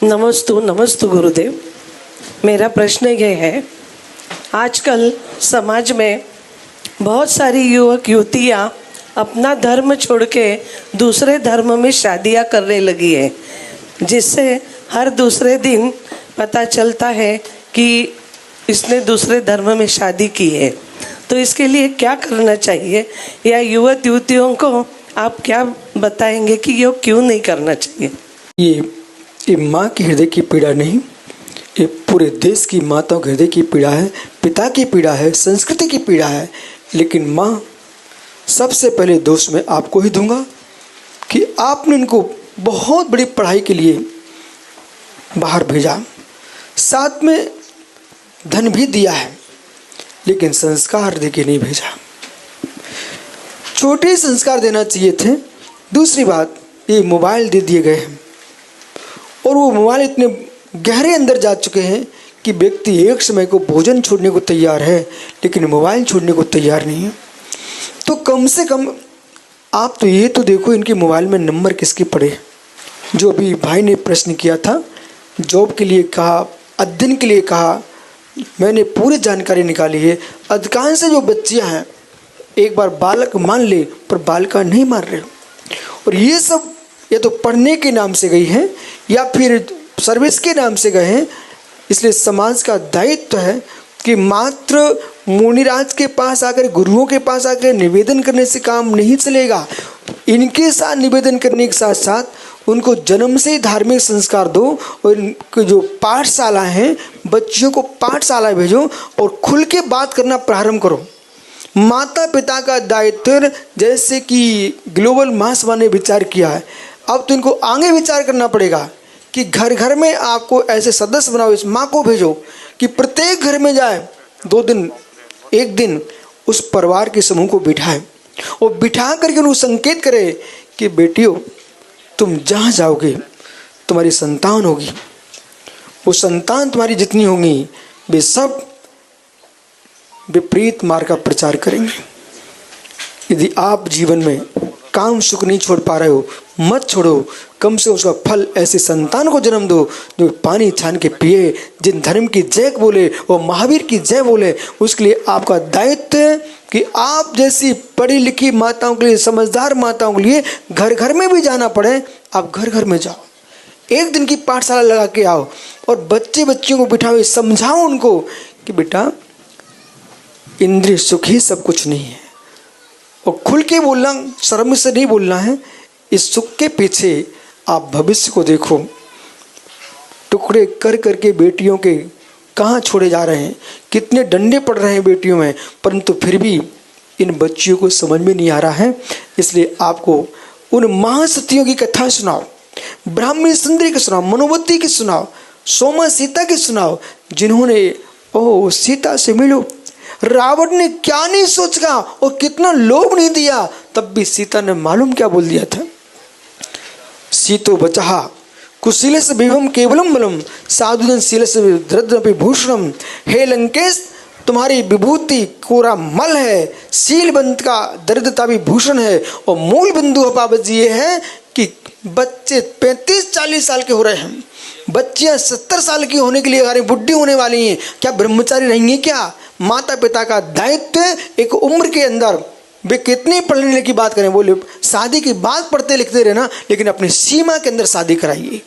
नमस्तु नमस्तु गुरुदेव। मेरा प्रश्न ये है, आजकल समाज में बहुत सारी युवक युवतियाँ अपना धर्म छोड़ के दूसरे धर्म में शादियाँ करने लगी है, जिससे हर दूसरे दिन पता चलता है कि इसने दूसरे धर्म में शादी की है। तो इसके लिए क्या करना चाहिए, या युवक युवतियों को आप क्या बताएंगे कि ये क्यों नहीं करना चाहिए? ये माँ के हृदय की पीड़ा नहीं, ये पूरे देश की माताओं के हृदय की पीड़ा है, पिता की पीड़ा है, संस्कृति की पीड़ा है। लेकिन माँ, सबसे पहले दोष मैं आपको ही दूंगा कि आपने इनको बहुत बड़ी पढ़ाई के लिए बाहर भेजा, साथ में धन भी दिया है, लेकिन संस्कार देके नहीं भेजा। छोटे संस्कार देना चाहिए थे। दूसरी बात, ये मोबाइल दे दिए गए हैं और वो मोबाइल इतने गहरे अंदर जा चुके हैं कि व्यक्ति एक समय को भोजन छोड़ने को तैयार है, लेकिन मोबाइल छोड़ने को तैयार नहीं है। तो कम से कम आप तो ये तो देखो, इनके मोबाइल में नंबर किसके पड़े। जो अभी भाई ने प्रश्न किया था, जॉब के लिए कहा, अध्ययन के लिए कहा, मैंने पूरी जानकारी निकाली है। अधिकांश जो बच्चियाँ हैं, एक बार बालक मान ले पर बालिका नहीं मान रहे। और ये सब ये तो पढ़ने के नाम से गई हैं या फिर सर्विस के नाम से गए हैं। इसलिए समाज का दायित्व है कि मात्र मुनिराज के पास आकर, गुरुओं के पास आकर निवेदन करने से काम नहीं चलेगा। इनके साथ निवेदन करने के साथ साथ उनको जन्म से ही धार्मिक संस्कार दो, और इनके जो पाठशाला हैं, बच्चियों को पाठशाला भेजो और खुल के बात करना प्रारंभ करो। माता पिता का दायित्व, जैसे कि ग्लोबल महासभा ने विचार किया है, अब तो इनको आगे विचार करना पड़ेगा कि घर घर में आपको ऐसे सदस्य बनाओ। इस माँ को भेजो कि प्रत्येक घर में जाए, 2 दिन 1 दिन उस परिवार के समूह को बिठाए और बिठा करके उनको संकेत करे कि बेटियों, तुम जहाँ जाओगे तुम्हारी संतान होगी। वो संतान तुम्हारी जितनी होंगी, वे सब विपरीत मार्ग का प्रचार करेंगे। यदि आप जीवन में काम सुख नहीं छोड़ पा रहे हो, मत छोड़ो। कम से उसका फल ऐसे संतान को जन्म दो जो पानी छान के पिए, जिन धर्म की जय बोले और महावीर की जय बोले। उसके लिए आपका दायित्व है कि आप जैसी पढ़ी लिखी माताओं के लिए, समझदार माताओं के लिए घर घर में भी जाना पड़े, आप घर घर में जाओ, 1 दिन की पाठशाला लगा के आओ और बच्चियों को बिठाओ, समझाओ उनको कि बेटा, इंद्रिय सुख ही सब कुछ नहीं है। और खुल के बोलना, शर्म से नहीं बोलना है। इस सुख के पीछे आप भविष्य को देखो। टुकड़े कर करके बेटियों के कहाँ छोड़े जा रहे हैं, कितने डंडे पड़ रहे हैं बेटियों में, परंतु फिर भी इन बच्चियों को समझ में नहीं आ रहा है। इसलिए आपको उन महासतियों की कथा सुनाओ, ब्राह्मणी सुंदरी की सुनाओ, मनोवती की सुनाओ, सोमा सीता की सुनाओ, जिन्होंने ओह सीता से मिलो, रावण ने क्या नहीं सोचा और कितना लोभ नहीं दिया, तब भी सीता ने मालूम क्या बोल दिया था। सीतो बचहा कुशीलस्य विभम केवलम बलम साधुजन शीलस्य दरिद्रमपि भूषणम। हे लंकेश, तुम्हारी विभूति कोरा मल है, शीलवंत का दरिद्रता भी भूषण है। और मूल बिंदु अपावज ये है कि बच्चे 35-40 साल के हो रहे हैं, बच्चियां 70 साल की होने के लिए अरे बुढ़ी होने वाली हैं, क्या ब्रह्मचारी रहेंगी क्या? माता पिता का दायित्व एक उम्र के अंदर, वे कितनी पढ़ने की बात करें, बोले शादी की बात पढ़ते लिखते रहना, लेकिन अपनी सीमा के अंदर शादी कराइए।